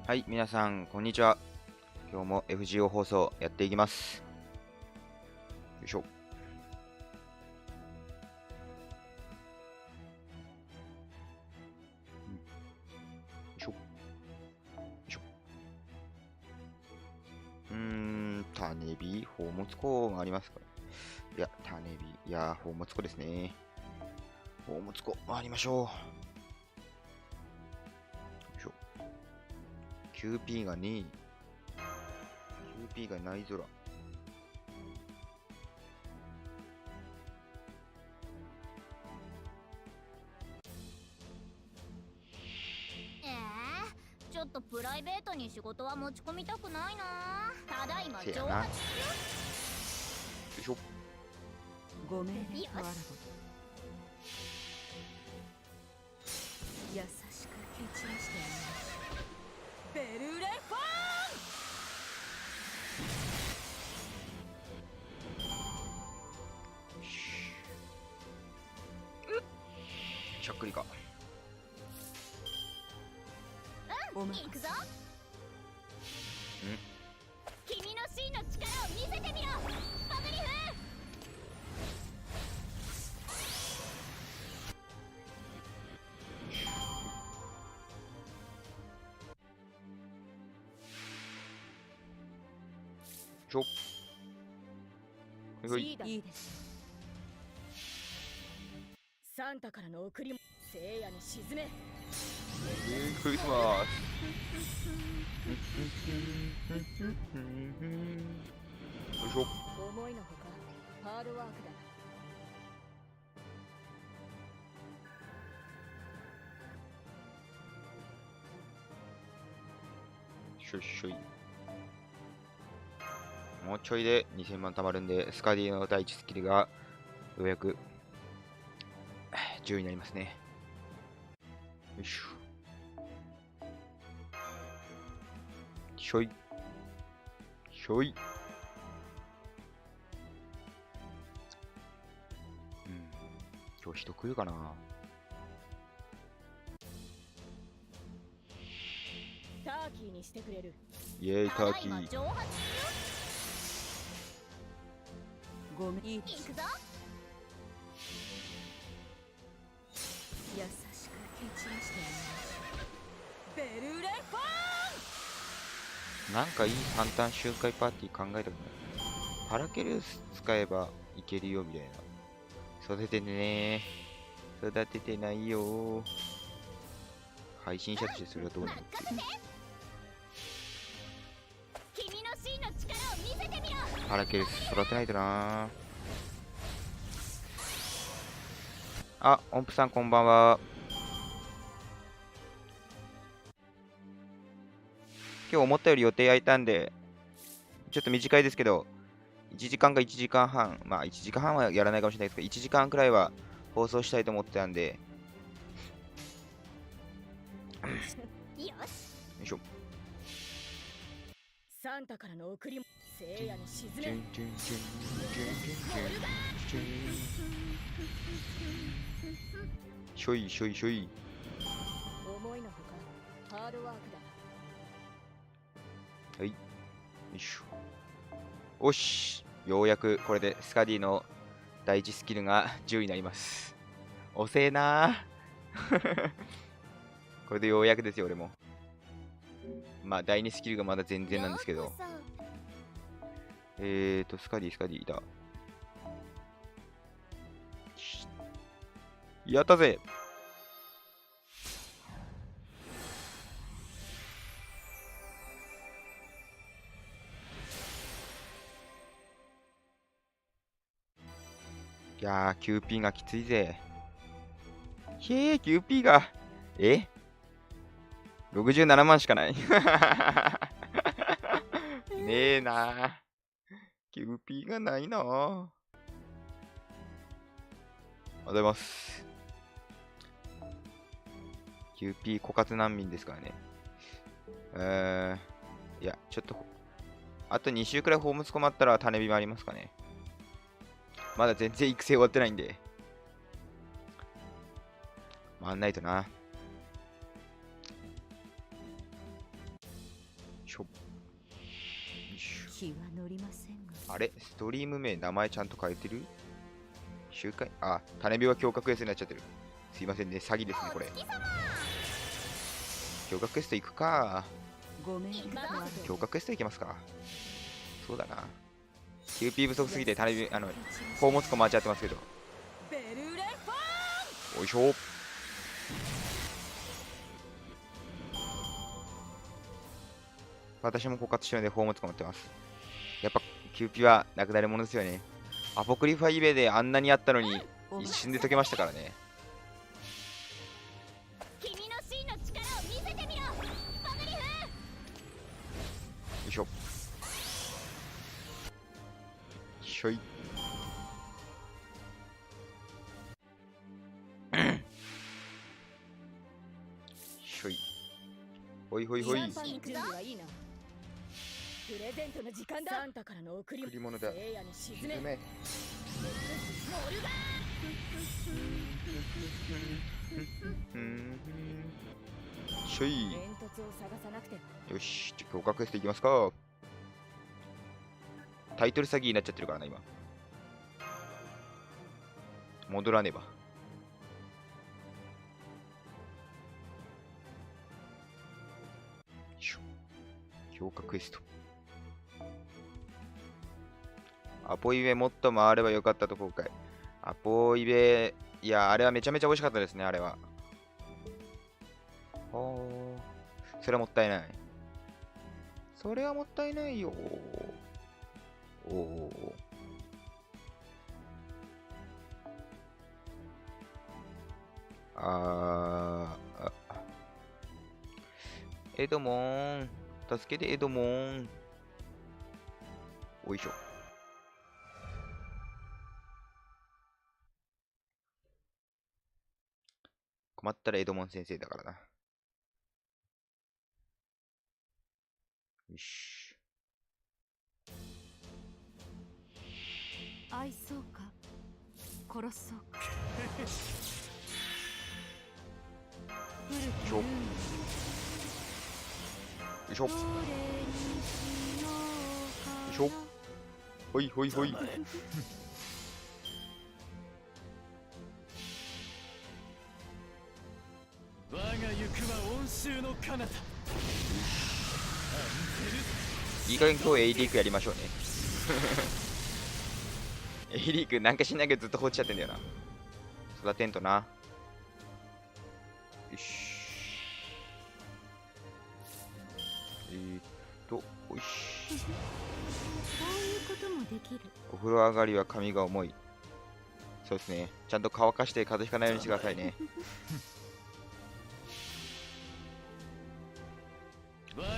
はい、皆さん、こんにちは。今日も FGO 放送やっていきます。よいしょ。よいしょ。よいしょ。種火、宝物庫がありますか？いや、種火、いや、宝物庫ですね。宝物庫、回りましょう。よいしょ。QP がねえ。QP がないぞら。ちょっとプライベートに仕事は持ち込みたくないな。ただいませやな。よいしょ。ごめんね、わらぼ優しく蹴散らしてやる。ベルレフォしゃっくりか。ーン。行くぞ。君の真の力を見せてみろ、バグリフ。ちょ。はい。いいです。サンタからの贈り物、聖夜に沈め。クリスマス。よいしょ。思いのほかハードワークだ。しょいしょい。もうちょいで2000万貯まるんで、スカディの第1スキルがようやく10になりますね。よいしょ。しょい。しょい。今日人来るかな？ターキーにしてくれる。イエーイ、ターキー。ごめん、いいです。行くぞ。優しく蹴散らしてやる。ベルレフォなんかいい三端周回パーティー考えたくない？パラケルス使えばいけるよみたいな。育ててねー。育ててないよー。配信者としてそれはどうなのっていう。君の真の力を見せてみろ。パラケルス育てないとなー。あ、音符さんこんばんは。今日思ったより予定空いたんで、ちょっと短いですけど、1時間か1時間半、まあ1時間半はやらないかもしれないですけど、1時間くらいは放送したいと思ってたんで、よし。よいしょ。サンタからの贈り物、聖夜に沈め。しょいしょいしょい。思いのほかハードワークだ。はい。よいしょ。おし。ようやくこれでスカディの第1スキルが10になります。遅えなー。これでようやくですよ、俺も。まあ、第2スキルがまだ全然なんですけど。スカディいた。やったぜ。いやー、QP がきついぜ。へえ、QP が。67万しかない。ねえなー。QP がないなー。ありがとうございます。QP 枯渇難民ですからね。いや、ちょっと、あと2週くらいホームスコまったら種火もありますかね。まだ全然育成終わってないんで。回んないとな。しょ。よいしょ。気は乗りませんが。あれストリーム名、名前ちゃんと変えてる？周回、あ、種火は強化クエストになっちゃってる。すいませんね、詐欺ですね、これ。強化クエスト行くか。ごめんください。強化クエスト行きますか。そうだな。QP 不足すぎて種火、宝物庫回っちゃってますけど。ベルレフォおいしょ。私も枯渇してるので宝物庫持ってます。やっぱキューピはなくなるものですよね。アポクリファイベであんなにやったのに一瞬で解けましたからね。君の真の力を見せてみろスパグリフ。よいしょ。しょい。しょい。ほいほいほい。シャンパンの準備はいいな。プレゼントの時間だ。サンタからの贈り贈り物だ。聖夜に沈め。沈め。モルガしょい。煙突を探さなくては。よし、じゃあ強化クエストいきますか。タイトル詐欺になっちゃってるからな、今。戻らねば。よいしょ。強化クエスト。アポイベもっと回ればよかったと後悔。アポイベ、いや、あれはめちゃめちゃ美味しかったですね、あれは。それはもったいない。それはもったいないよ。おお。エドモン。助けてエドモン。おいしょ。困ったらエドモン先生だからな。よし。愛そうか殺そうか。古きルールよいしょ。よどれにしようかいしょ。ほいほいほい。我が行くは温州の彼方。いい加減今日 A リークやりましょうね。A リークなんかしないけどずっと放置しちゃってんだよな。育てんとな。よし。おいし。こういうこともできる。お風呂上がりは髪が重い。そうですね。ちゃんと乾かして風邪ひかないようにしてくださいね。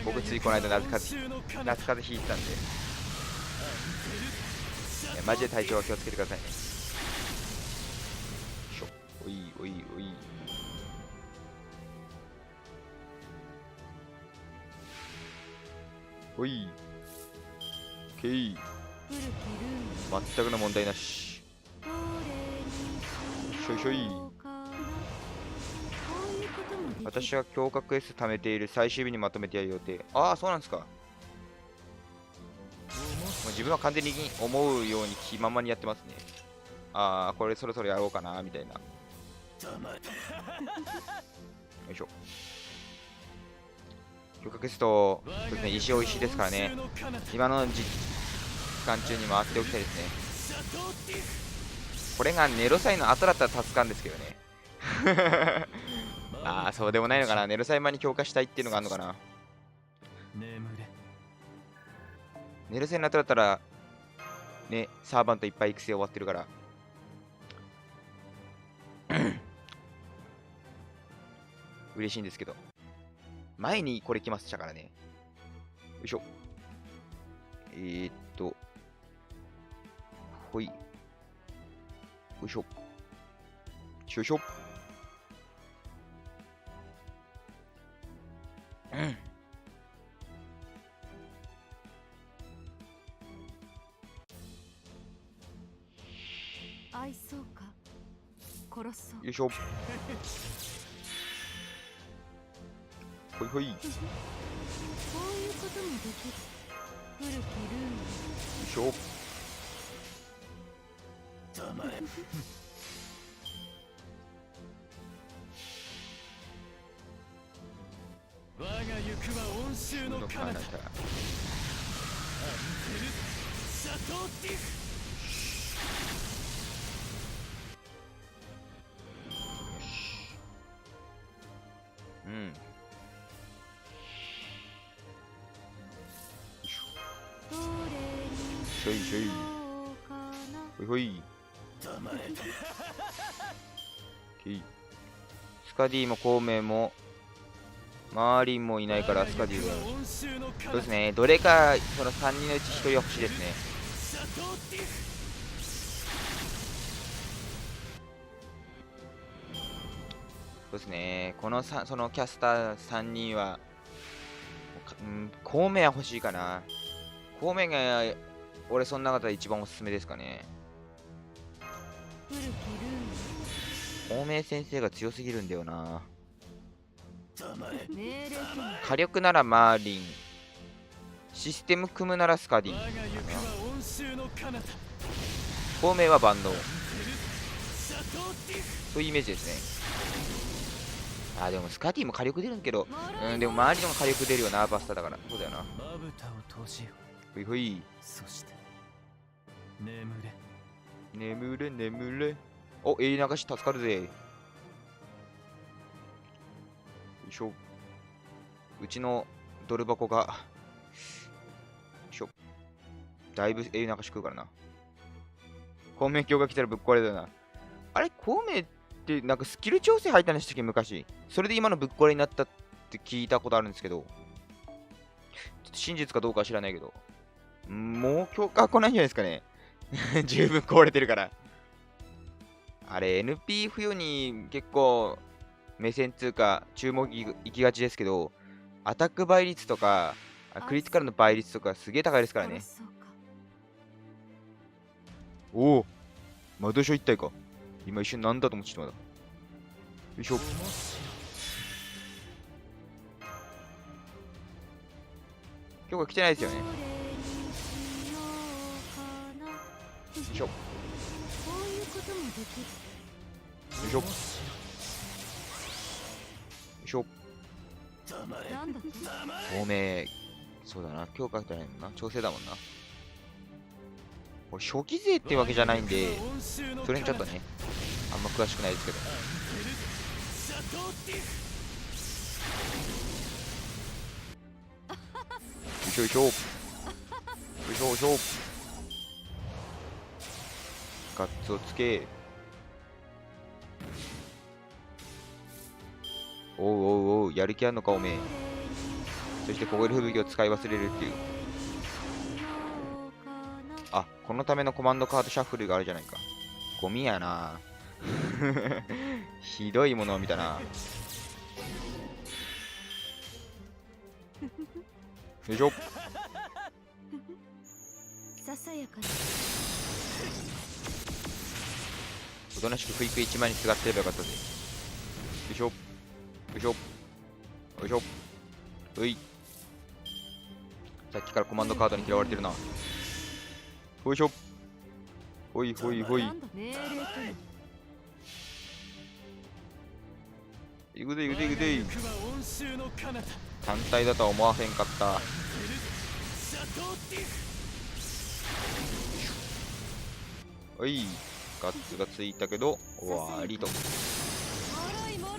僕ついこの間夏風邪ひいてたんで、マジで体調は気をつけてくださいね。よいしょ。おいおいおい。おい。けい。古きルール全くの問題なし。どれにししょいしょい。ようかな。こういうこともできる。私は強化クエスト貯めている最終日にまとめてやる予定。ああ、そうなんですか。もう自分は完全に思うように気ままにやってますね。ああ、これそろそろやろうかな、みたいな。よいしょ。強化クエスト、そうですね、石美味しいですからね。今の時間中に回っておきたいですね。これがネロ祭の後だったら助かるんですけどね。ああ、そうでもないのかな。ネロ祭前に強化したいっていうのがあるのかな。ネロ祭の後だったら、ね、サーバントいっぱい育成終わってるから。嬉しいんですけど。前にこれ来ましたからね。よいしょ。ほい。よいしょ。よいしょ。愛そうか殺そう。よいしょ。ほい。ほい。よこういうこともできる。古きルール。いしょ。黙れ我が行くは温州の彼方アンテルシャトーティフうん。どれにしょいしょい。しようかな。ほいほい。黙れスカディも孔明もマーリンもいないからスカディはそうですね。どれかその3人のうち1人は欲しいですね。シャトーティフそうですね。このそのキャスター3人は、孔明は欲しいかな。孔明が俺その中で一番おすすめですかね。古きルー孔明先生が強すぎるんだよな。黙れル。命令権。火力ならマーリン、システム組むならスカディ、我が行くは温州の彼方孔明は万能、シャトーティフそういうイメージですね。でもスカディも火力出るけど、もでも周りのも火力出るよな、バスタだから。そうだよな。まぶたを閉じよほいほい。そして眠れ眠れ眠れ。お、流し助かるぜ。よいしょ。うちのドル箱が、よいしょ。だいぶ流し食うからな。孔明鏡が来たらぶっ壊れだよな。あれ、孔明ってなんかスキル調整入ったんでしたっけ、昔。それで今のぶっ壊れになったって聞いたことあるんですけど、ちょっと真実かどうかは知らないけど、もう強化来ないんじゃないですかね。十分壊れてるから。あれ、NP 冬に結構目線つうか注目いきがちですけど、アタック倍率とか、クリティカルの倍率とかすげえ高いですからね。そうか。おお、窓書一体か。今一瞬なんだと思ってたまだ。よいしょ。今日は来てないですよね。よいしょ。よこういうこともできる。いしょ。よいしょ。黙れなんだと。透明、そうだな。強化じゃないもんな。調整だもんな。これ初期勢ってわけじゃないんで、それにちょっとね、あんま詳しくないですけど。シャトーティフよいしょよいしょ。よいしょよいしょ。ガッツをつけ。おうおうおう、やる気あんのかおめえ。そして凍える吹雪を使い忘れるっていう。あ、このためのコマンドカードシャッフルがあるじゃないか。ゴミやな。ひどいものを見たな。よいしょ。ささやかな。おとなしくクイック1枚に使ってればよかったぜ。よいしょ。よいしょ。よいしょ。うい。さっきからコマンドカードに嫌われてるな。よいしょ。ほいほいほい。なんだ命令権。いくぜいくぜいくぜ。我が行くは温州の彼方単体だとは思わへんかった。シャトーティフはい。ガッツがついたけど、終わりと。もろいもろい。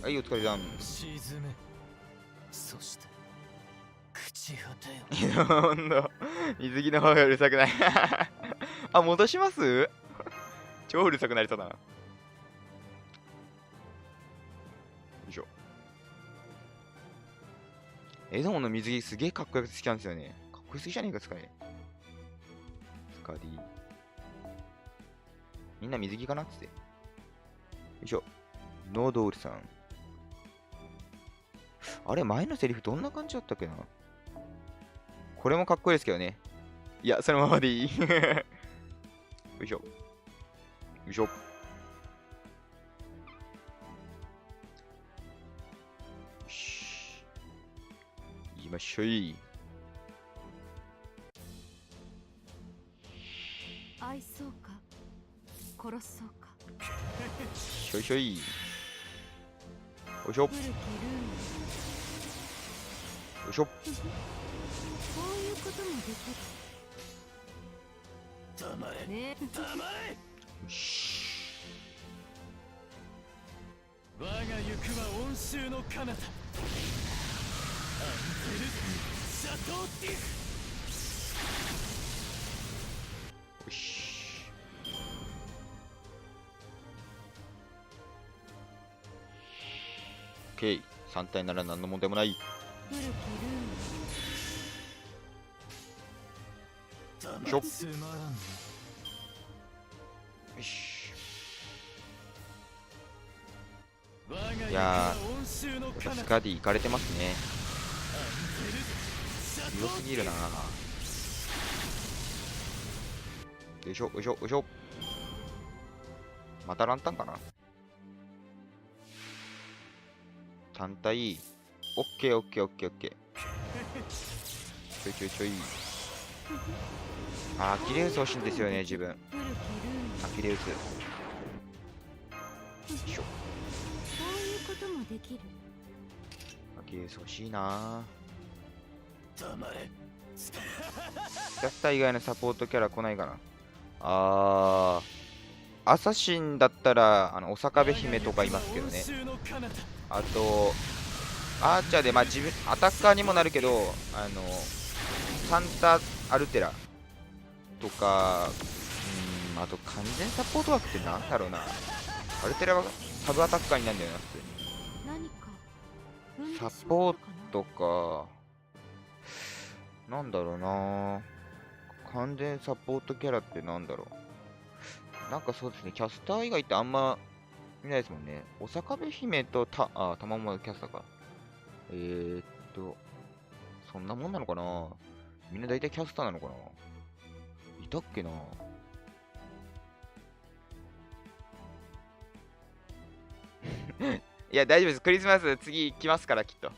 はい、お疲れさん。沈めそして朽ち果てよほんと、水着の方がうるさくないあ、戻します超うるさくなりそうだな。よいしょ。エドモンの水着すげえかっこよく好きなんですよね。かっこよすぎじゃねえか、スカイ。スカディ。みんな水着かなっつって。よいしょ。ノードールさん。あれ、前のセリフどんな感じだったっけな。これもかっこいいですけどね。いや、そのままでいい。よいしょ。よいしょ。よし。きましょい。愛そうか殺そうか。しょいしょい。よいしょ。よ古きルール。いしょ。こういうこともで黙れきるね。黙れ。よし。我が行くは温州の彼方アンテルシャトーティフ。よし。オッケー。3体なら何の問題もない。古きルール。しょ。つまらんな。よし。我が行くいやは温州のやっぱ彼方スカディ行かれてますね。アンテルシャトーティフ。強すぎるな。よいしょよいしょよいしょ。またランタンかな。単体。オッケーオッケーオッケーオッケー。ちょいちょいちょい。アキレウス欲しいんですよね、自分。古きルール。アキレウス。よいしょ。こういうこともできる。アキレウス欲しいな。黙れ。キャスター以外のサポートキャラ来ないかな。アサシンだったら、お坂部姫とかいますけどね。あと、アーチャーで、まあ自分、アタッカーにもなるけど、サンタ・アルテラとか、あと完全サポート枠ってなんだろうな。アルテラはサブアタッカーになるんだよな、普通に。何か踏んでしまったかな。サポートか、なんだろうな。完全サポートキャラってなんだろう。なんかそうですね、キャスター以外ってあんま見ないですもんね。お坂部姫とたまもキャスターか。そんなもんなのかな。みんな大体キャスターなのかな。いたっけな。いや、大丈夫です。クリスマス次来ますから、きっと。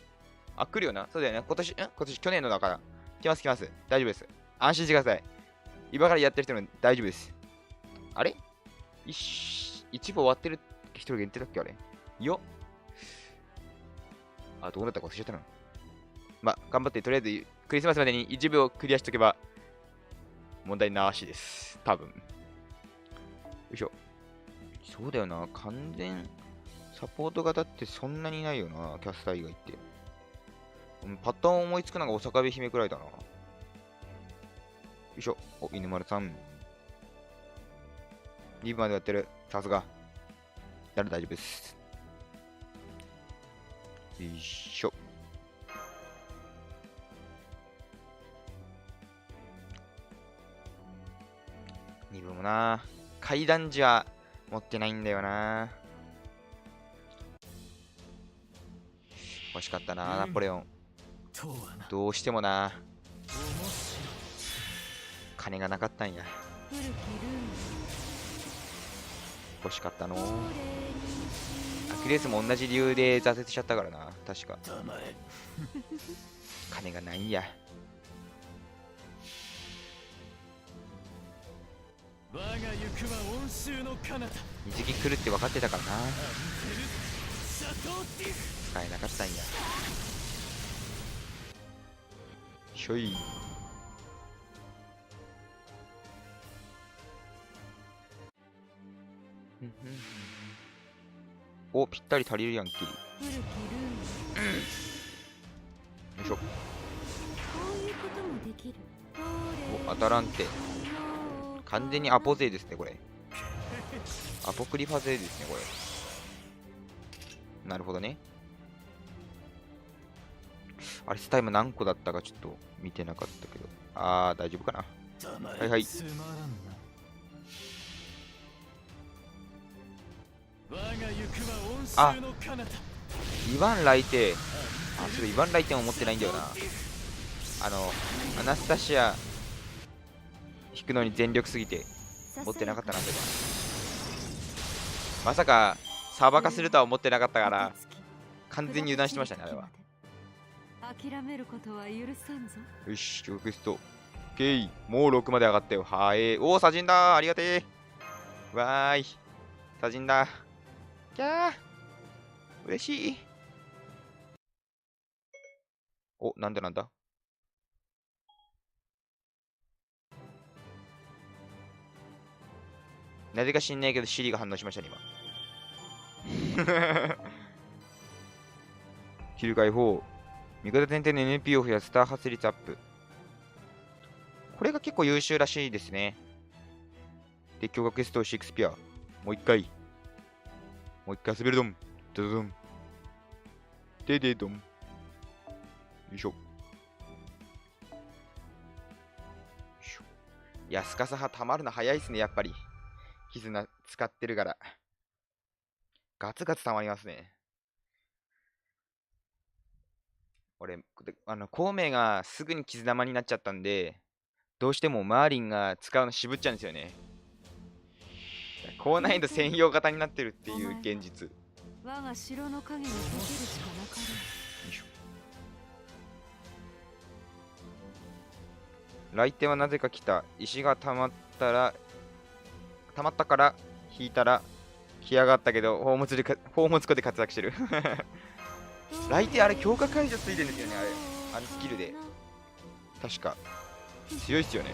あ、来るよな。そうだよね。今年、去年のだから。来ます、来ます。大丈夫です。安心してください。今からやってる人も大丈夫です。あれ一部終わってる人が言ってたっけあれよあ、どうなったか忘れちゃったな。ま、頑張って、とりあえずクリスマスまでに一部をクリアしとけば問題なしです。多分。よいしょ。そうだよな。完全サポート型ってそんなにないよな。キャスター以外って。パッと思いつくのがお坂部姫くらいだな。よいしょ。お、犬丸さん。2部までやってる。さすが。やる大丈夫です。よいしょ。2部もな。階段じゃ持ってないんだよな。欲しかったな、ナポレオン。とはな。どうしてもな。面白金がなかったんや。古きルー欲しかったの。ル。アキレスも同じ理由で挫折しちゃったからな。確か。い。黙れ。金がないんや。我が行くは温州の彼方二次来るって分かってたからな。アンテルシャトーティフ。使えなかったんや。しょい。お、ぴったり足りるやんけ。よ古きルール。いしょ。こういうこともできる。お、当たらんて。完全にアポ勢ですね、これ。アポクリファ勢ですね、これ。なるほどね。あれ、スタイム何個だったかちょっと見てなかったけど。大丈夫かな。黙れ。はいはいつまらんな。我が行くは温州の彼方イワン来帝。そうだ、イワン来帝も持ってないんだよな。アナスタシア引くのに全力すぎて持ってなかったな、そういえば。まさかサーバー化するとは思ってなかったから完全に油断してましたね、あれは。諦めることは許さんぞ。よし、強化クエスト。オッケー。もう6まで上がったよ。はーい。おー、サジンだー。ありがてー。わーい。サジンだ。キャー。嬉しい。お、なんだなんだ。なぜか知んないけど、シリが反応しましたね、今。ヒル解放。味方点々の NP を増やすスター発率アップ。これが結構優秀らしいですね。で、強化クエストシェイクスピア。もう一回。もう一回滑るドン。ドドドン。ででドン。よいしょ。よいしょ。いや、スカサハたまるの早いっすね、やっぱり。絆使ってるから。ガツガツたまりますね。俺、孔明がすぐに傷玉になっちゃったんで、どうしてもマーリンが使うの渋っちゃうんですよね。高難易度専用型になってるっていう現実。我が城の影に溶けるしかなかろう。よいしょ。来店はなぜか来た。石が溜まったから引いたら来やがったけど、宝物庫で活躍してる。来店あれ強化解除ついてるんですよね、あれスキルで。確か。強いっすよね。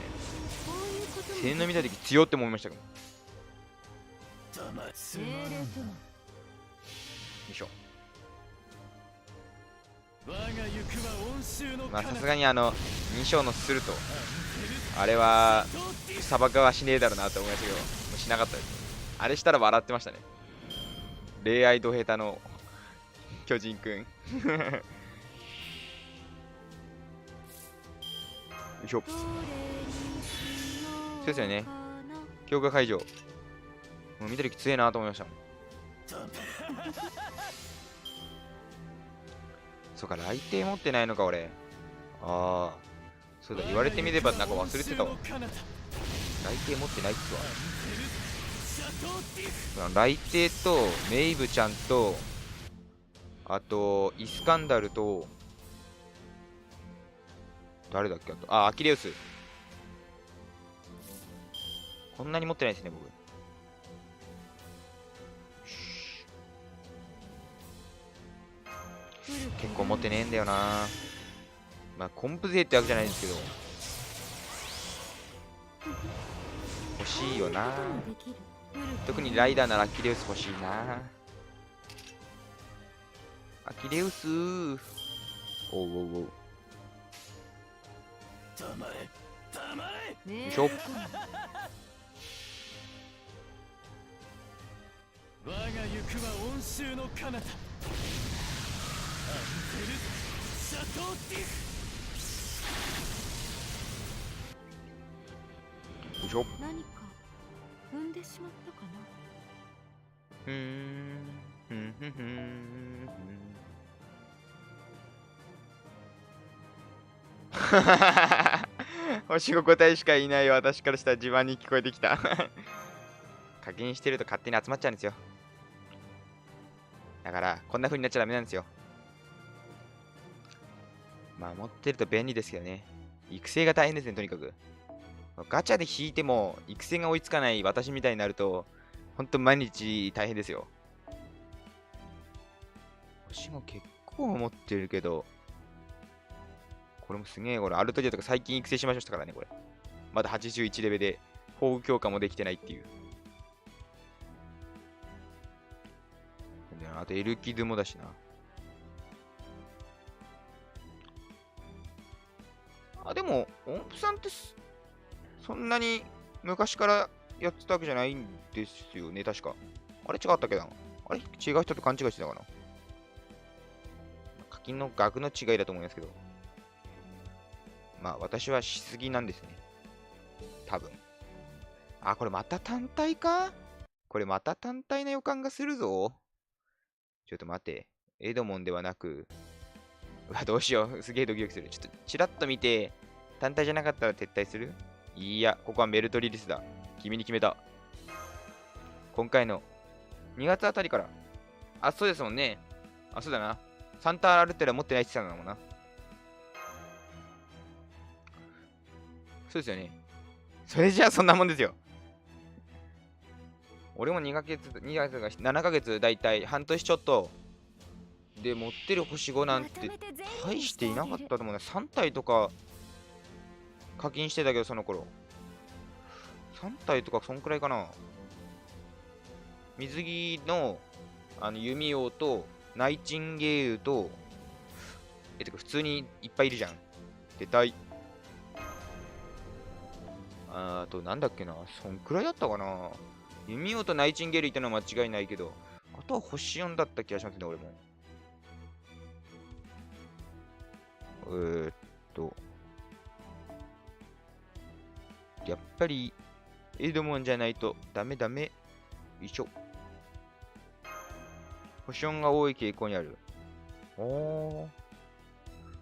性能見た時強って思いましたけど。よいしょ。まあさすがに2章のするとあれは砂漠はしねえだろうなと思いましたけど、もうしなかったです。あれしたら笑ってましたね。恋愛ド下手の巨人くん。よいしょ。そうですよね。強化解除。もう緑強えなと思いましたもん。そうか、来店持ってないのか、俺。ああ。そうだ、言われてみればなんか忘れてたわ。来店持ってないっすわ。来店と、メイブちゃんと、あと、イスカンダルと、誰だっけあと、アキレウス。こんなに持ってないですね、僕。結構持ってねえんだよな。まあ、コンプ勢ってわけじゃないんですけど。欲しいよな。特にライダーならアキレウス欲しいな。アキレウスー。おうおうおう。よいしょ。我が行くは温州の彼方。アンテルシャトーティフ。よいしょ。何か踏んでしまったかな。ふんふんふんふん。星5個体しかいない私からしたら自慢に聞こえてきた。課金してると勝手に集まっちゃうんですよ。だからこんな風になっちゃダメなんですよ。まあ持ってると便利ですけどね。育成が大変ですね、とにかく。ガチャで引いても育成が追いつかない私みたいになると、ほんと毎日大変ですよ。星も結構持ってるけど、これもすげえ、これアルトリアとか最近育成しましたからね、これ。まだ81レベルで、宝具強化もできてないっていう。あとエルキドゥもだしな。あ、でも、音符さんってそんなに昔からやってたわけじゃないんですよね、確か。あれ違ったっけな。あれ違う人と勘違いしてたかな。課金の額の違いだと思いますけど。まあ、私はしすぎなんですね。多分。あ、これまた単体か？これまた単体な予感がするぞ。ちょっと待って。エドモンではなく、うわ、どうしよう。すげえドキドキする。ちょっとチラッと見て、単体じゃなかったら撤退する？いや、ここはメルトリリスだ。君に決めた。今回の2月あたりから。あ、そうですもんね。あ、そうだな。サンタアルテラ持ってないって言ってたんだもんな。そうですよね。それじゃあそんなもんですよ。俺も2ヶ月、2ヶ月が7ヶ月だいたい半年ちょっと。で、持ってる星5なんて大していなかったと思うね。3体とか課金してたけど、その頃。3体とかそんくらいかな。水着の弓王とナイチンゲールと、てか普通にいっぱいいるじゃん。出たい。あと、なんだっけな。そんくらいだったかな。弓王とナイチンゲールいたのは間違いないけど、あとは星4だった気がしますね、俺も。やっぱり、エドモンじゃないとダメダメ。よいしょ。星4が多い傾向にある。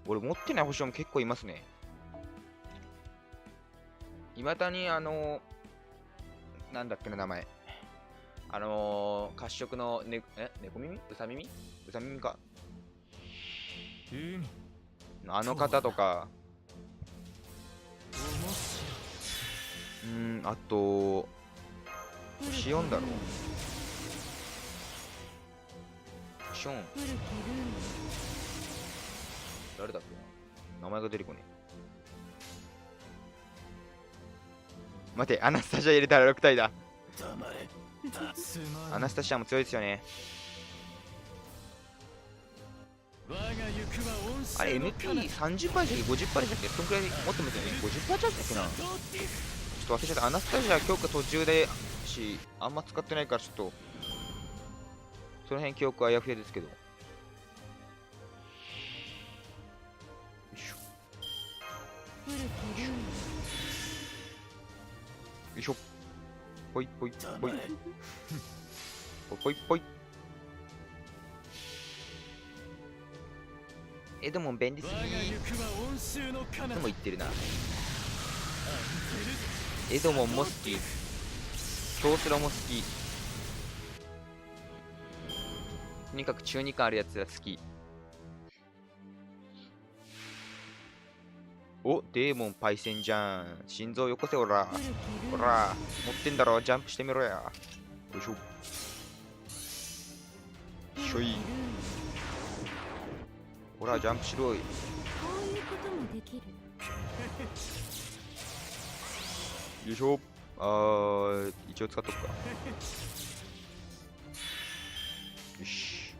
俺持ってない星4も結構いますね。いまだになんだっけな名前。褐色の猫耳うさ耳うさ耳か。あの方とか。あと、星4だろ。星4。誰だっけな、名前が出てこねえ。待て、アナスタシア入れたら6体だ。アナスタシアも強いですよね。あれ MP30% でしたっけ 50% でしたっけ、そんくらい持ってますよね。50% だったっけな。ちょっと忘れちゃった。アナスタシア強化途中でし、あんま使ってないからちょっとその辺記憶あやふやですけど。よいしょよいしょ。ぽいぽいぽいぽいぽい。でも便利すぎ。でも言ってるな。エドモンも好き。京スロも好き。とにかく中二感あるやつが好き。お、デーモンパイセンじゃん。心臓よこせ、おら。ほら、持ってんだろ。ジャンプしてみろや。よいしょ。しょい。ほら、ジャンプしろい。こういうこともできる。よいしょ。一応使っとくか。よし。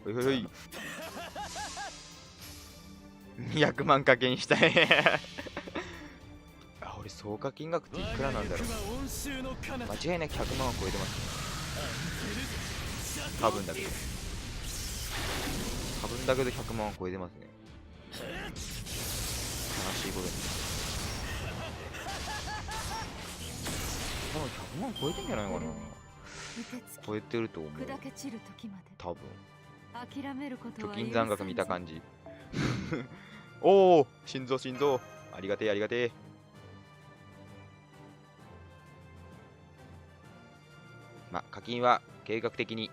ほいほいほい。200万課金したい。あ、俺、総課金額っていくらなんだろう。間違いなく100万は超えてますね。多分だけど。多分だけど100万は超えてますね。悲しいことに。多分100万超えてんじゃないかな。超えてると思う。砕け散る時まで多分。諦めることは貯金残額見た感じ。おお、心臓心臓。ありがてえありがてえ。まあ、課金は計画的に。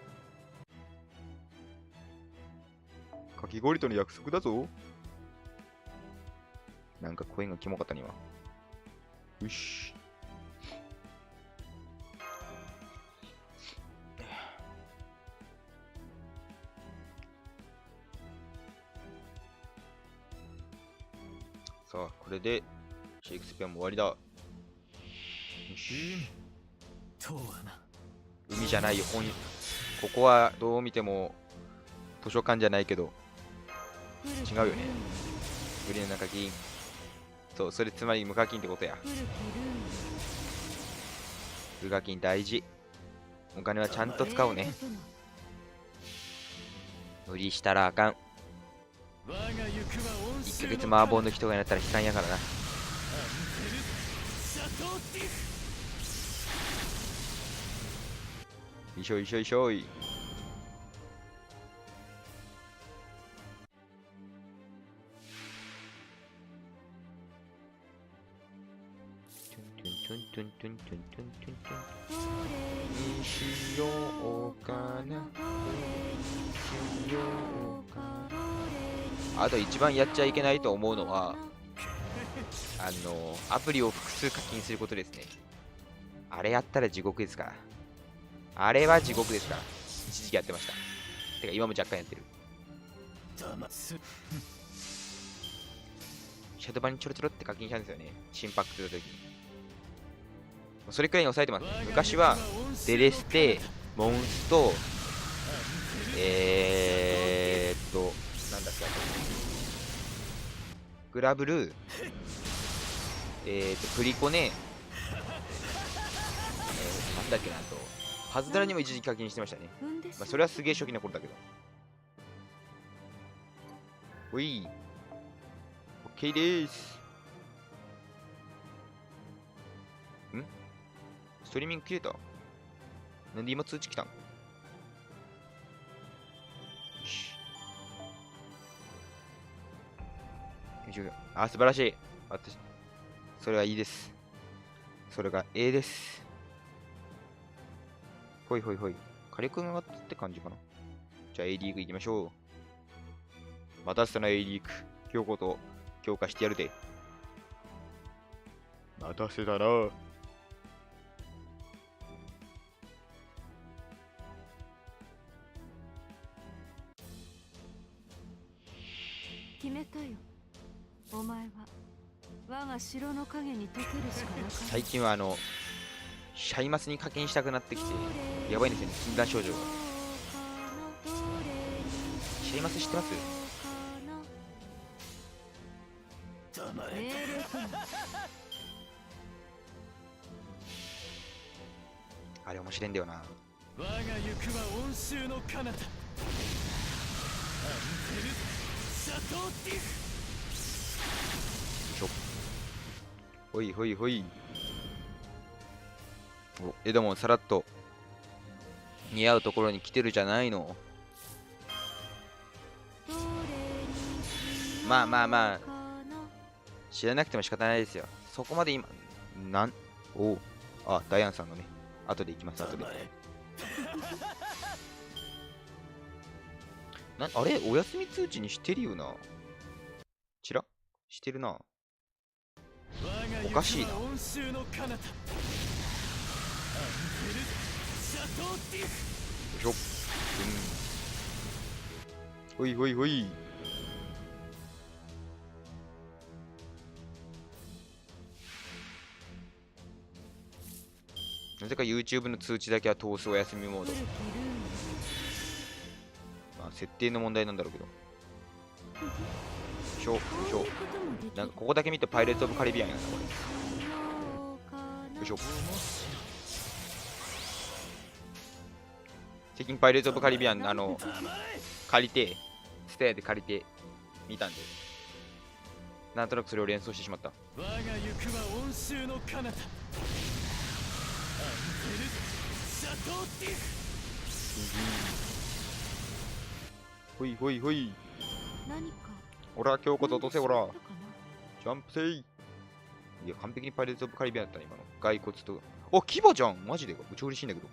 かき氷との約束だぞ。なんか声がキモかったには。よし。さあ、これでシェイクスピアも終わりだ。よし。海じゃないよ、ここはどう見ても図書館じゃないけど、違うよね。グリーンの課金。そう、それつまり無課金ってことや。無課金大事。お金はちゃんと使おうね。無理したらあかん。1ヶ月麻婆抜きとかになったら悲惨やからな。よいしょよいしょよいしょい。トゥントゥントゥントゥントゥントゥントゥン。どれにしようかな。どれにしようかな。あと一番やっちゃいけないと思うのは、アプリを複数課金することですね。あれやったら地獄ですから。あれは地獄ですから。一時期やってました。てか今も若干やってる。シャドバにちょろちょろって課金したんですよね。心拍するときに。それくらいに抑えてます。昔はデレステ、モンスト、なんだっけ、グラブル、プリコネ、なんだっけな、あと、パズドラにも一時期課金してましたね。まあ、それはすげえ初期の頃だけど。おい、OK でーす。ストリーミング切れた？なんで今通知来たん？よし。あ、素晴らしい。私、それはいいです。それが A です。ほいほいほい。火力が上がったって感じかな。じゃあ A リーグ行きましょう。またしたな A リーグ。今日こと強化してやるで。待たせたな。決めたよ。お前は我が城の影に溶けるしかなかった。最近はシャイマスに課金したくなってきて、やばいんですよね、禁断症状が。シャイマス知ってます？あれ面白いんだよな。我が行くは温州の彼方。アンテルシャトーティフ。ほいほいほい。お、エドモンさらっと似合うところに来てるじゃないの。まあまあまあ、知らなくても仕方ないですよ。そこまで今、おう、あ、ダイアンさんのね、後で行きます、後で。あれお休み通知にしてるよな。ちらしてるな。おかしいな。よいしょ。ほいほいほい。なぜか YouTube の通知だけは通すお休みモード。まあ、設定の問題なんだろうけど。よいしょ、よいしょ。なんかここだけ見てパイレーツ・オブ・カリビアンやな、これ。よいしょ。最近パイレーツ・オブ・カリビアン、借りて、ステアで借りて見たんで、なんとなくそれを連想してしまった。我が行くは温州の彼方。アンテルシャトーティフ。ほいほいほい。何かおら、今日こそ落とせ、おら。ジャンプせい。いや、完璧にパイレーツ・オブ・カリビアンだったね、今の。骸骨と。お、牙じゃんマジでか。超嬉しいんだけど。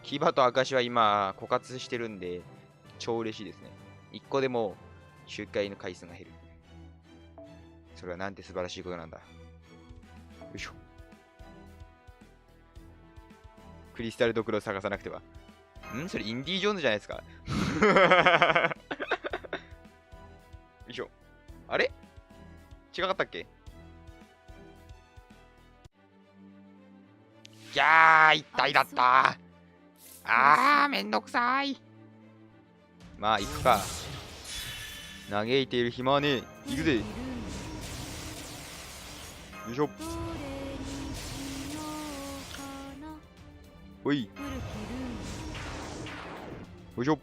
牙と証は今、枯渇してるんで、超嬉しいですね。一個でも、周回の回数が減る。それはなんて素晴らしいことなんだ。よいしょ。クリスタルドクロを探さなくては。それインディ・ージョーンズじゃないですか。よいしょ。あれ違かったっけ？いやー、一体だったー。めんどくさい。まあ、行くか。嘆いている暇はねえ。行くぜ。よいしょ。ほい。よいしょ。よ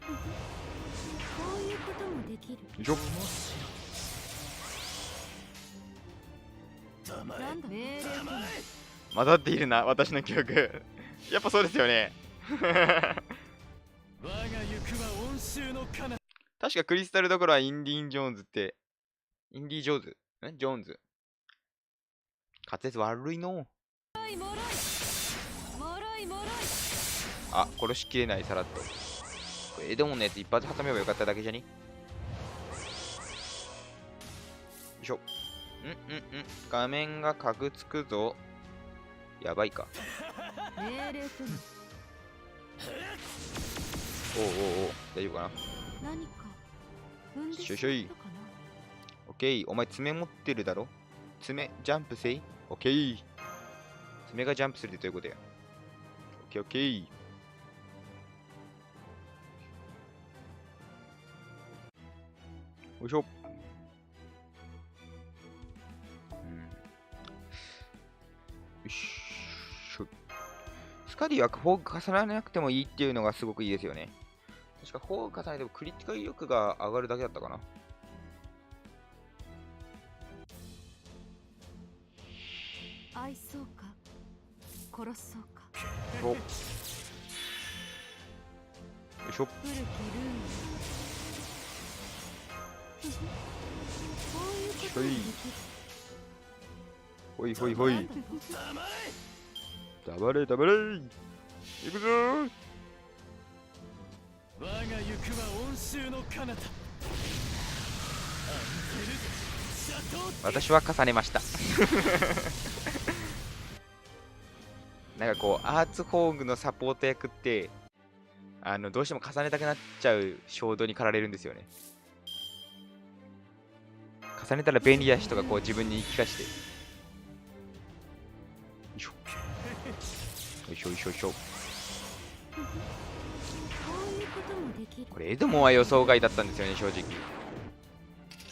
いしょ。混ざっているな、私の記憶。やっぱそうですよね。確かクリスタルどころはインディーン・ジョーンズって、インディー・ジョーンズジョーンズ。滑舌悪いの。あ、殺しきれない、さらっと。これエドモンのやつ一発挟めばよかっただけじゃに。よいしょ。画面がかぐつくぞ。やばいか。命令ともおうおうおう、大丈夫かな。何か踏んでしょいしょいしまったかな。オッケー。お前爪持ってるだろ。爪ジャンプせい。オッケー。爪がジャンプするってどういうことや。オッケーオッケー。よいしょ。よしょ。スカディはフォーク重ならなくてもいいっていうのがすごくいいですよね。確かフォーク重ねてもクリティカル力が上がるだけだったかな。愛そうか殺そうか。およいしょ。古きルール。こういうこともできる。ほいほいほい。なんだと黙れ黙れ。行くぞー。我が行くは温州の彼方。アンテルシャトー私は重ねました。なんかこう、アーツホーグのサポート役って、どうしても重ねたくなっちゃう衝動に駆られるんですよね。重ねたら便利な人がこう自分に言い聞かして。よいしょ。よいしょよいしょよいしょ。こういうこともできる。これエドモンは予想外だったんですよね、正直。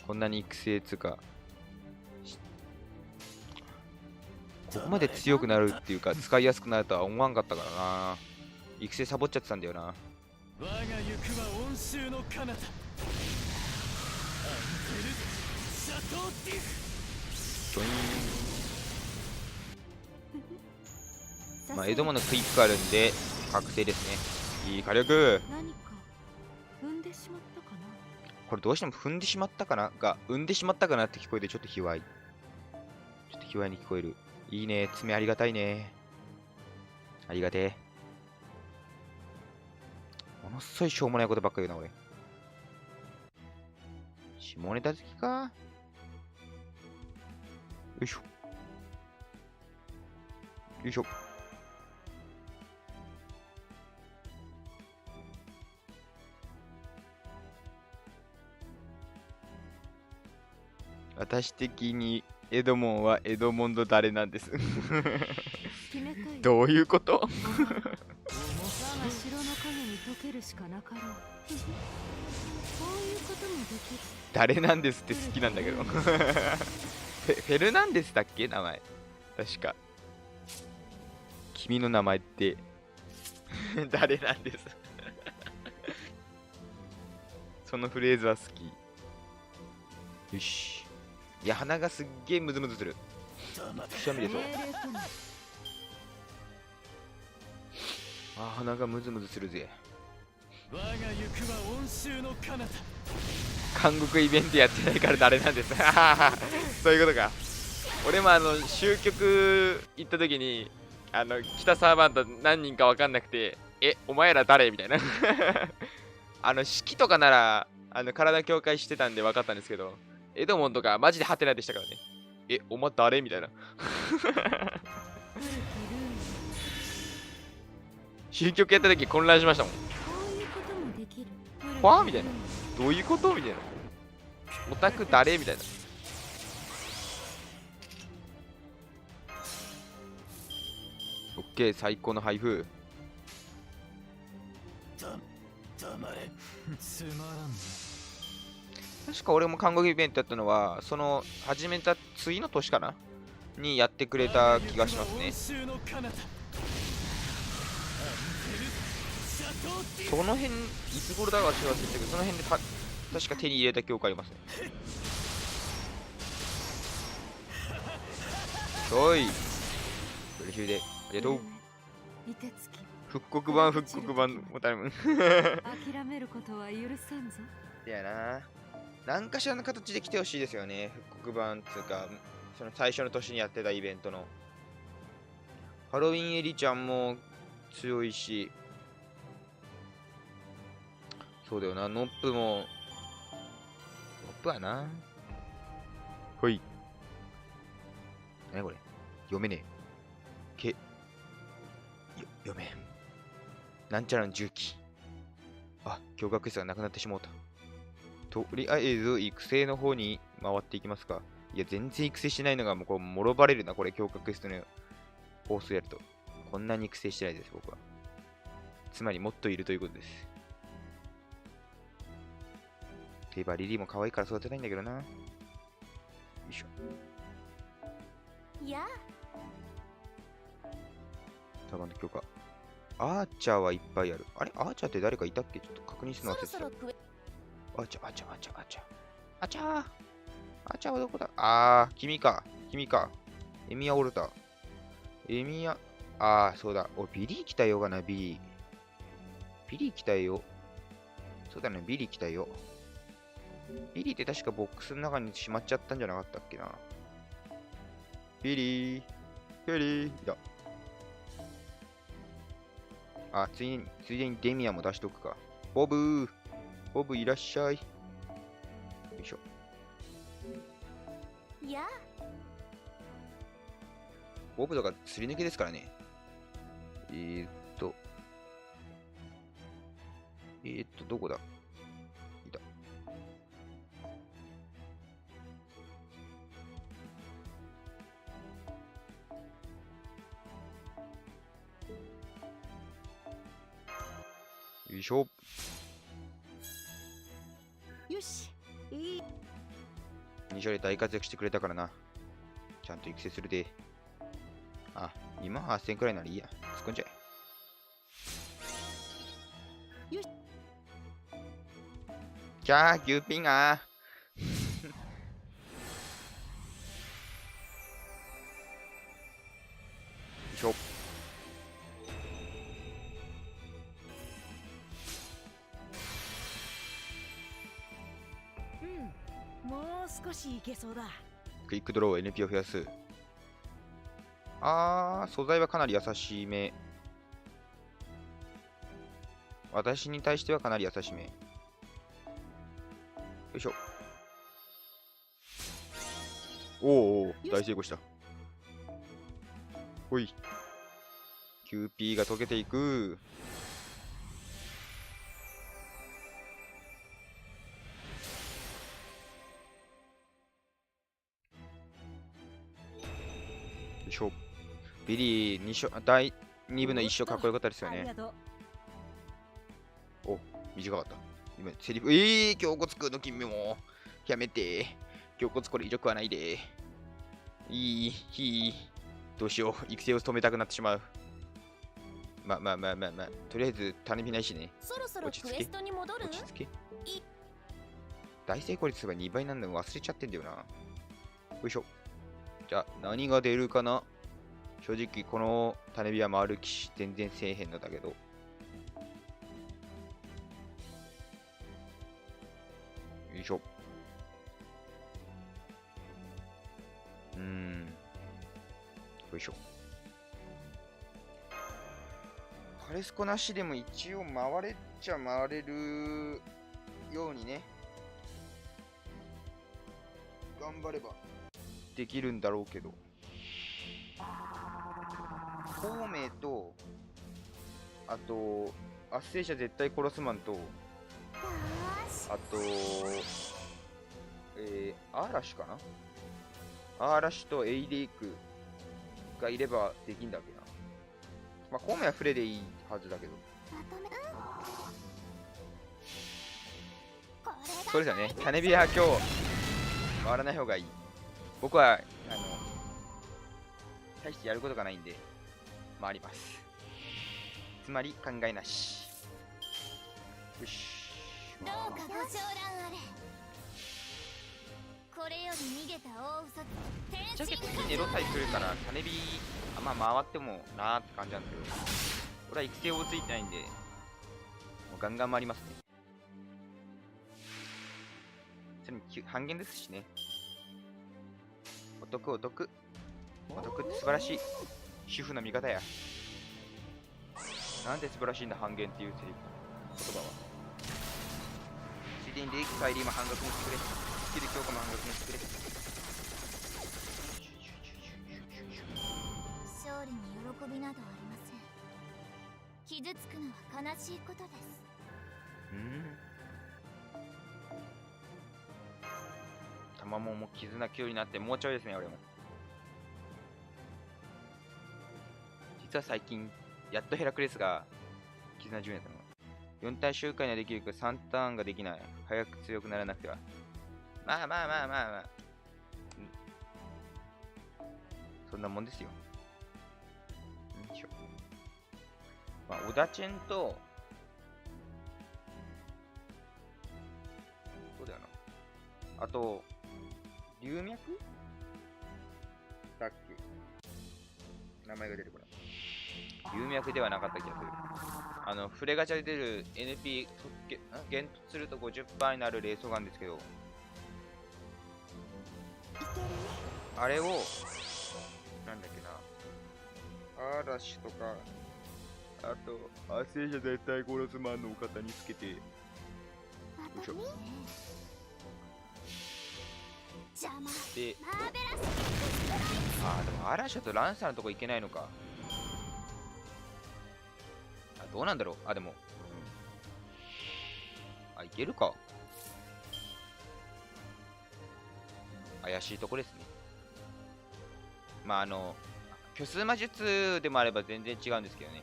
こんなに育成つか。ここまで強くなるっていうか、使いやすくなるとは思わんかったからな。育成サボっちゃってたんだよな。我が行くは温州の彼方。アンテルシャトーティフ。ジョイさン。まあ、エドモンのクイックあるんで、覚醒ですね。いい火力。何か踏んでしまったかな。これどうしても踏んでしまったかなが、産んでしまったかなって聞こえてちょっと卑猥。ちょっと卑猥に聞こえる。いいね。爪ありがたいね。ありがてえ。ものすごいしょうもないことばっか言うな、俺。下ネタ好きか。よいしょ。よいしょ。私的にエドモンはエドモンド誰なんです。決めたい。どういうこと我が城の影に溶けるしかなかろう。こういうこともできる。誰なんですって好きなんだけど。フェルナンデスだっけ名前。確か。君の名前って誰なんです。そのフレーズは好き。よし。いや、鼻がすっげえムズムズする。くしゃみ出そう。命令ともあ、鼻がムズムズするぜ。我が行くは温州の彼方。韓国イベントやってないから誰なんです。そういうことか。俺も終局行った時に、北サーバント何人か分かんなくて、お前ら誰みたいな。式とかなら、体境界してたんで分かったんですけど、エドモンとかマジでハテナでしたからね。お前誰みたいな。古きルール。終局やった時混乱しましたもん。こういうこともできる。わーみたいな。どういうことみたいな。オタク誰みたいな。オッケー、最高の配布。黙れ。つまらんな。確か俺も韓国イベントやったのは、その始めた次の年かなにやってくれた気がしますね。その辺、いつ頃だか忘れたけど、その辺で確か手に入れた記憶ありますね。おい。ブレヒューで、ありがとう。凍てつき復刻版も頼む。諦めることは許さんぞ。いやな。何かしらの形で来てほしいですよね。復刻版つうか、その最初の年にやってたイベントの。ハロウィンエリちゃんも強いし、そうだよな、ノップも。ノップはな。ほい。何これ読めねえ。読めん。なんちゃらの重機。あ、驚愕室がなくなってしまうた。とりあえず、育成の方に回っていきますか。いや、全然育成してないのが、もうこう、もろバレるな、これ、驚愕室のコースやると。こんなに育成してないです、僕は。つまり、もっといるということです。といえば、リリーも可愛いから育てたいんだけどな。よいしょ。やタガンの強化。アーチャーはいっぱいある。あれアーチャーって誰かいたっけ？ちょっと確認するの忘れてた。アーチャー、アーチャー、アーチャー、アーチャー。アーチャーアーチャーはどこだ？君か。君か。エミヤオルタ。エミヤ、そうだ。ビリー来たよがな、ビリー。ビリー来たよ。そうだね、ビリー来たよ。ビリーって確かボックスの中にしまっちゃったんじゃなかったっけな。ビリー。ビリー。いた。ついでにデミアも出しとくか。ボブいらっしゃい。よいしょ。やボブとかすり抜けですからね。どこだ？いた。よいしょ。よしいい。2勝で大活躍してくれたからな。ちゃんと育成するで。今は8000くらいならいいや。突っ込んじゃえ。よし。じゃあ、牛ピンがよいしょ。もう少しいけそうだ。クイックドロー NP を増やす。素材はかなり優しめ。私に対してはかなり優しめ。よいしょ。おー、大成功した。ほい。QP が溶けていく。よいしょ。ビリー第2部の一生かっこよかったですよね。短かった。今、セリフ、胸骨くんの君も。やめて。胸骨これ以上食わないで。どうしよう。育成を止めたくなってしまう。まあ。とりあえず、種火ないしね。そろそろクエストに戻る？落ち着け。大成功率が2倍なんだの忘れちゃってんだよな。よいしょ。じゃあ、何が出るかな？正直、この種火は回る騎士全然せえへんのだけど。よいしょ。よいしょ。カレスコなしでも一応回れっちゃ回れるようにね。頑張ればできるんだろうけど。孔明と、あと、圧政者絶対殺すマンと、あと、アーラシュかな？アーラシュとエイデイクがいればできんだっけな。まあ、孔明はフレでいいはずだけど。そうですよね。種火は今日、回らない方がいい。僕は、大してやることがないんで、回ります。つまり、考えなし。よし。どうかご長覧あれ。これより逃げた大嘘じゃあ結構次ネロタイするから、種火、回ってもなーって感じなんだけど、俺は育成をついてないんで、もうガンガン回りますね。ちなみに半減ですしね。お得って素晴らしい。主婦の味方や。なんて素晴らしいんだ、半減っていうセリフ。言葉は。ンでサイリーも半額にしてくれ。スキル強化も半額にしてくれ。勝利に喜びなどありません。傷つくのは悲しいことです。玉ももう絆9になってもうちょいですね、俺も。実は最近、やっとヘラクレスが絆10になったの。4体周回にはできるけど3ターンができない。早く強くならなくては。まあ。そんなもんですよ。まあ、オダチェンと、そうだよな。あと、龍脈だっけ、名前が出てこない。龍脈ではなかった気がする。フレガチャで出る NP ゲントすると 50% になるレーソガンですけど、あれを、なんだっけな、嵐とか、あと、亜生者絶対殺すマンのお方につけて、よいしょ。で、でも嵐とランサーのとこ行けないのか。どうなんだろう。でも、いけるか。怪しいとこですね。まあ、虚数魔術でもあれば全然違うんですけどね。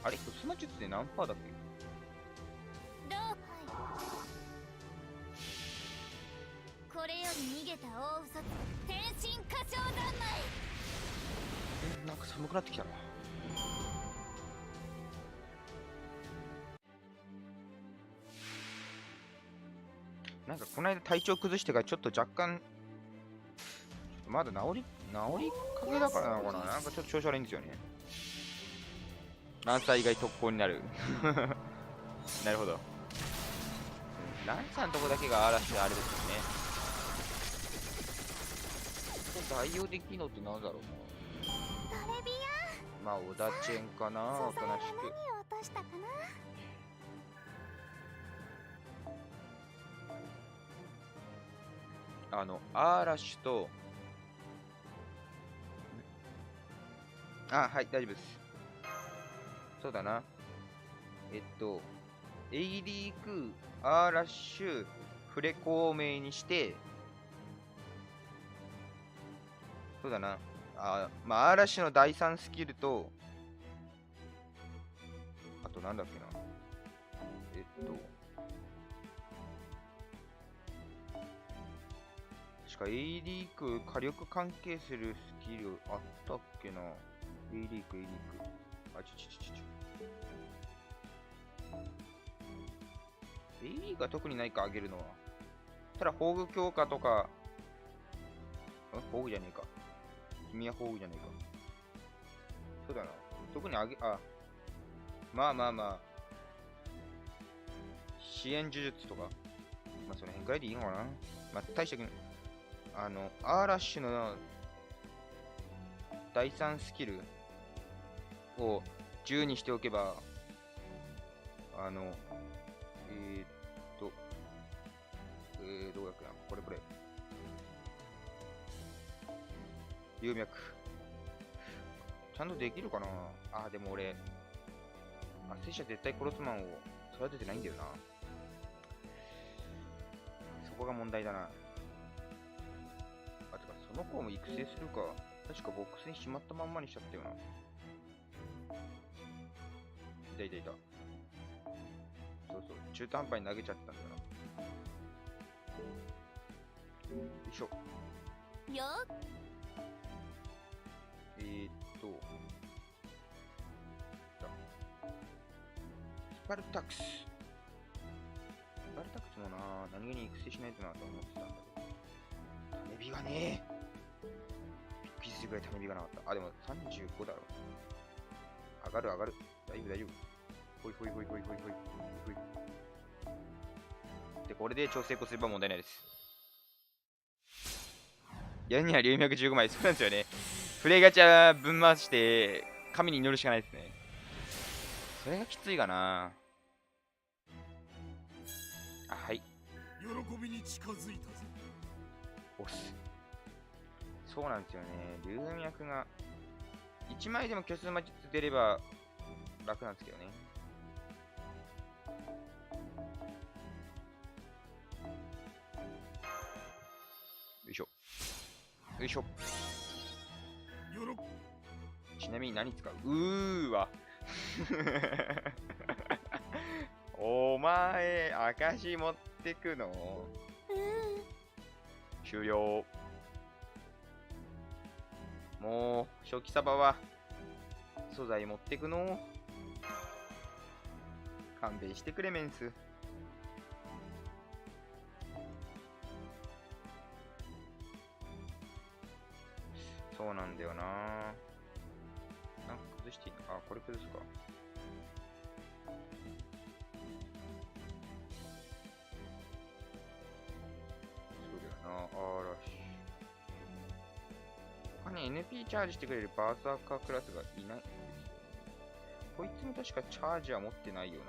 あれ、虚数魔術って何パーだっけ。これより逃げた大嘘と天神歌唱三昧。なんか寒くなってきたな。なんかこの間体調崩してからちょっと若干まだ治りかけだからなのかな。なんかちょっと調子悪いんですよね。ランサー以外特攻になる。なるほど。ランサーのとこだけが嵐あれですよね。代用できるのってなんだろうな。トレビまあ、オダチェンかな、おとなしく。何を落としたかな。アーラッシュと、はい、大丈夫です。そうだな。エイリーク、アーラッシュ、フレコをメインにして、そうだな。まあ、アーラッシュの第3スキルと、あとなんだっけな。確か A リーク火力関係するスキルあったっけな。 A リーク。A リークは特にないか、上げるのは。ただ、宝具強化とか、宝具じゃねえか。君は宝具じゃねえか。そうだな。特にまあ。支援呪術とか。まあ、その辺くらいでいいのかな。まあ、大したくアーラッシュの第3スキルを10にしておけば、どうやっけな、これ。龍脈。ちゃんとできるかな。でも俺、聖者絶対殺すマンを育ててないんだよな。そこが問題だな。てか、その子も育成するか。確かボックスにしまったまんまにしちゃったよな。いた。そう、中途半端に投げちゃったんだよな。よいしょ。よスパルタクスもな、何気に育成しないとなと思ってたんだけど。種火がねえ。びっくりするぐらい種火がなかった。でも35だろ。上がる。大丈夫。ほい。で、これで調整成功すれば問題ないです。やるには龍脈15枚。そうなんですよね。フレガチャ分回して、神に祈るしかないですね。それがきついかな。あ、はい。喜びに近づいたぞ。押す。そうなんですよね。龍脈が1枚でも虚数魔術出れば楽なんですけどね。よいしょ。よいしょ。ちなみに何使う？わ。お前、証持ってくの？終了。もう、初期サバは素材持ってくの？勘弁してくれ、メンス。そうなんだよな。なんか崩していいの？あ、これ崩すか。そうだよな。あらし。他に NP チャージしてくれるバーサーカークラスがいないんですよね。こいつも確かチャージは持ってないよな。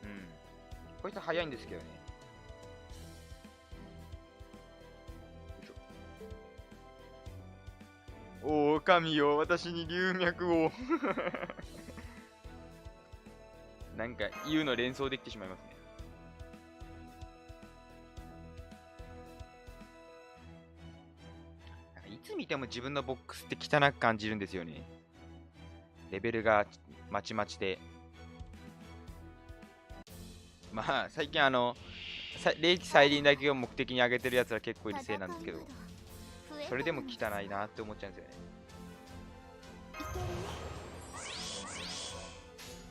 うん。こいつは早いんですけどね。おお、神よ、私に龍脈を。なんか、言うの連想できてしまいますね。なんかいつ見ても自分のボックスって汚く感じるんですよね。レベルがまちまちで。まあ、最近霊気再臨だけを目的に上げてるやつは結構いるせいなんですけど、それでも汚いなって思っちゃうんですよね。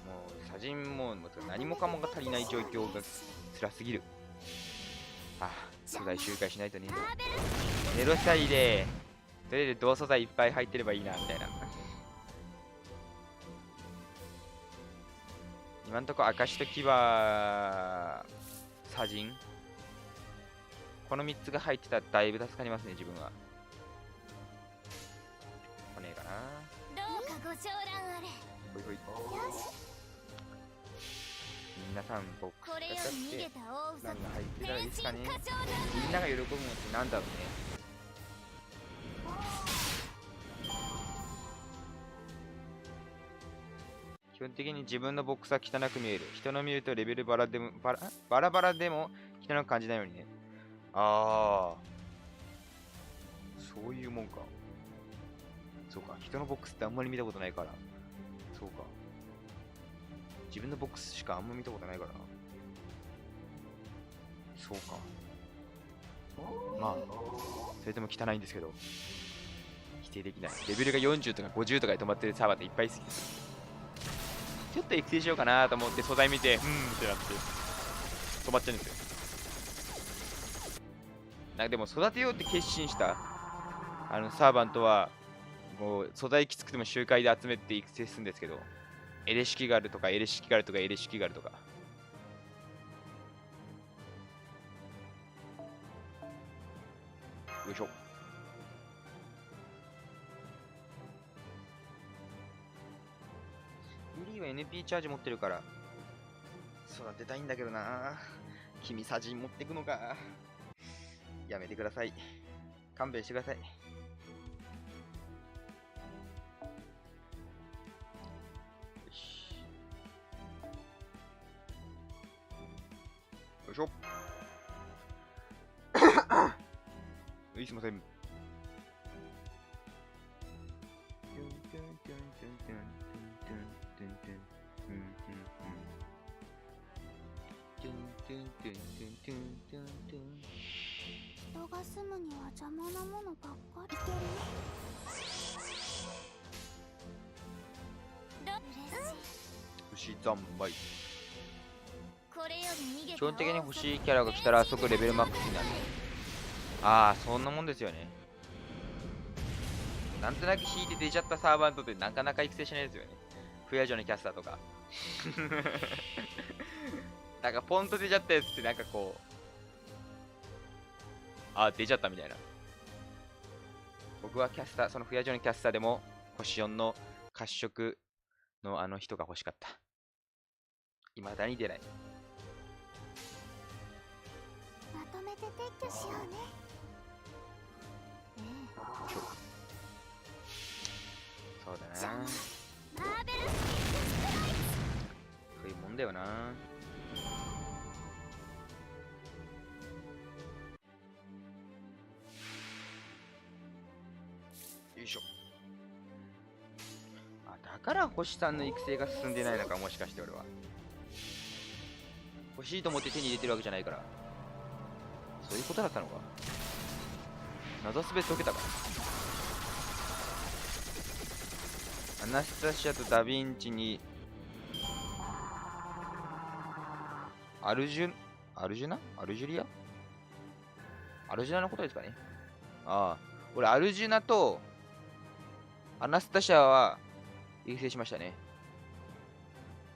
もう、砂人も何もかもが足りない状況が辛すぎる。あ、素材周回しないとね。ネロサイで、とりあえず同素材いっぱい入ってればいいな、みたいな。今んとこ証と牙、砂人。この3つが入ってたらだいぶ助かりますね、自分は。来ねえかな。どうかご承覧あれ。ほいほい。皆さん、ボックスこれより逃げた大ウサ何が入ってたらいいですかね。変身歌唱だ。みんなが喜ぶのってなんだろうね。基本的に自分のボックスは汚く見える。人の見るとレベルバラでもバラバラでも汚く感じないようにね。ああ。そういうもんか。そうか。人のボックスってあんまり見たことないから。そうか。自分のボックスしかあんま見たことないから。そうか。まあ、それでも汚いんですけど。否定できない。レベルが40とか50とかで止まってるサーバーっていっぱい好きです。ちょっと育成しようかなと思って素材見て、ってなって止まっちゃうんですよ。なんかでも育てようって決心したサーバントはもう素材きつくても周回で集めて育成するんですけど、エレシキガルとかエレシキガルとかエレシキガルとか。よいしょ。ユリーは NP チャージ持ってるから育てたいんだけどな。君サジン持ってくのか。やめてください。勘弁してください。よし。よいしょ。すいません。人が住むには邪魔なものばっかり。嬉しい。牛三昧。これより逃げた基本的に欲しいキャラが来たら即レベルマックスになる。ああ、そんなもんですよね。なんとなく引いて出ちゃったサーバントってなかなか育成しないですよね。フヤジョのキャスターとか。なんかポンと出ちゃったやつってなんかこう、あ、出ちゃったみたいな。僕はキャスター、そのフヤジョのキャスターでも星4の褐色のあの人が欲しかった。未だに出ない。まとめて撤去しようね。そうだじゃあな。マーベルスピッツストライそういうもんだよな。よいしょ。あ、だから星さんの育成が進んでないのか、もしかして俺は。欲しいと思って手に入れてるわけじゃないから。そういうことだったのか。謎すべ解けたか。アナスタシアとダヴィンチにアルジュリアのことですかね。ああ、俺アルジュナとアナスタシアは育成しましたね。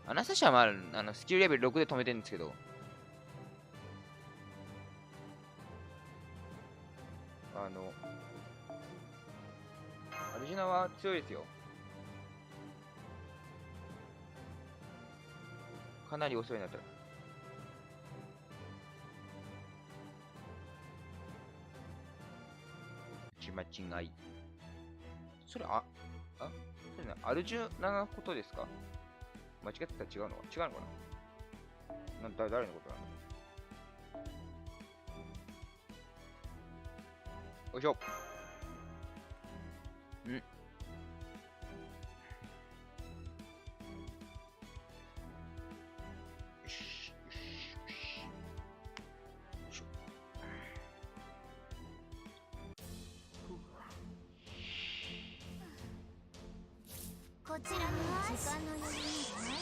アナスタシアは、スキルレベル6で止めてるんですけど、アルジュナは強いですよ。かなり遅いなったら。間違い。それ、それね、アルジュナのことですか？間違ってたら違うのかな？誰のことなの？よいしょ。こちらには時間の余裕がない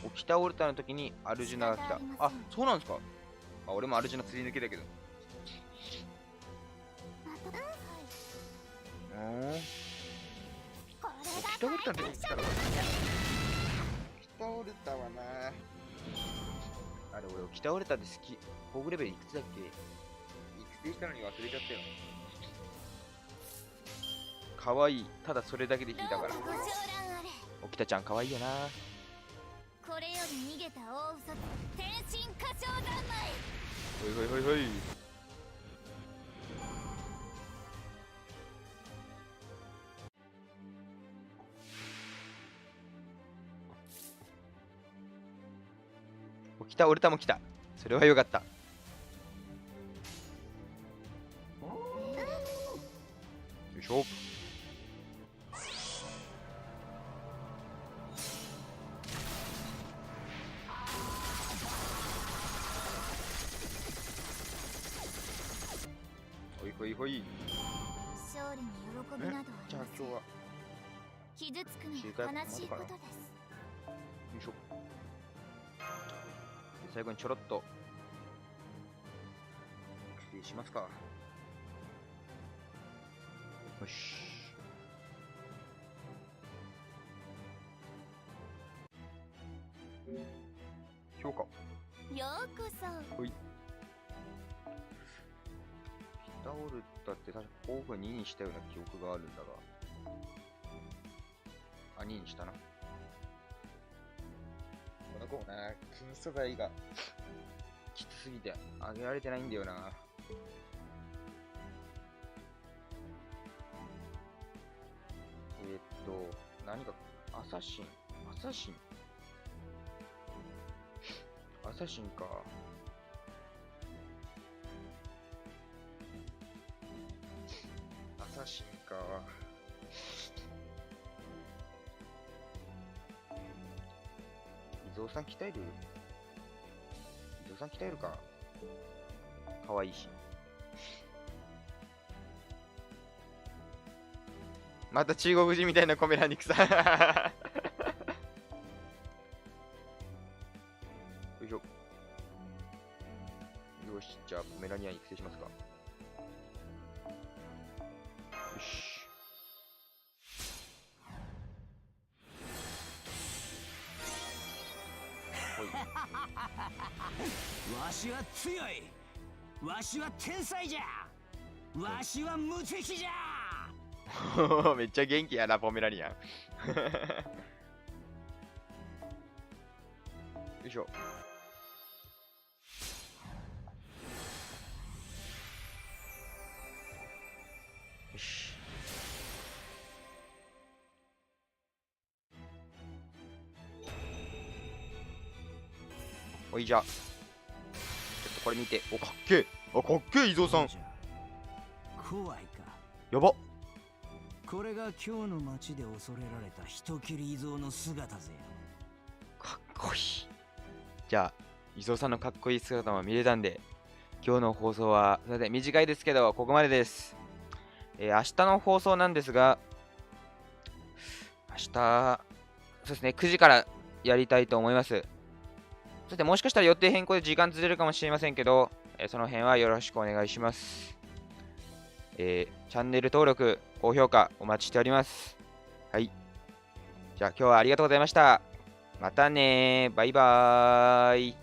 と。起き倒れたの時にアルジュナが来た。あ、そうなんですか。俺もアルジュナすり抜けたけど。これ起き倒れた時に来たら。起き倒れたわな。あれ、俺起き倒れたってフォーグレベルいくつだっけ？育成したのに忘れちゃったよ。かわいい。ただそれだけで引いたから。ご上覧あれ。沖田ちゃんかわいいよな。これより逃げた大嘘と天神歌唱三昧。ほいほいほいほい。来た、俺たも来た。それはよかった。よいしょ。ほいほいほい。勝利に喜びなどありじゃあません。今日は傷つくのは悲しいことです。よいしょ。最後にちょろっと失礼しますか。よし。評価。ようこそ。ほい。倒れたって確か抱負2にしたような記憶があるんだが。2にしたな。この子もな、金素材がきつすぎて上げられてないんだよな。何か、アサシンか。アサシンか。伊蔵さん鍛えるか。かわいいし。また中国人みたいなコメラニクさん。よいしょ。よし、じゃあポメラニアン育成しますか。よし。わしは強い。わしは天才じゃ。わしは無敵じゃ。めっちゃ元気やな、ポメラニアン。いしょ。よし。おい、じゃあちょっとこれ見て。お、かっけえ。あ、かっけえ、伊蔵さん。怖いか。やば。これが今日の街で恐れられた人斬り伊蔵の姿ぜよ。かっこいい。じゃあ伊蔵さんのかっこいい姿も見れたんで、今日の放送はすいません短いですけどここまでです。明日の放送なんですが、明日そうですね9時からやりたいと思います。そしてもしかしたら予定変更で時間ずれるかもしれませんけど、その辺はよろしくお願いします。チャンネル登録、高評価お待ちしております。はい。じゃあ今日はありがとうございました。またねー。バイバーイ。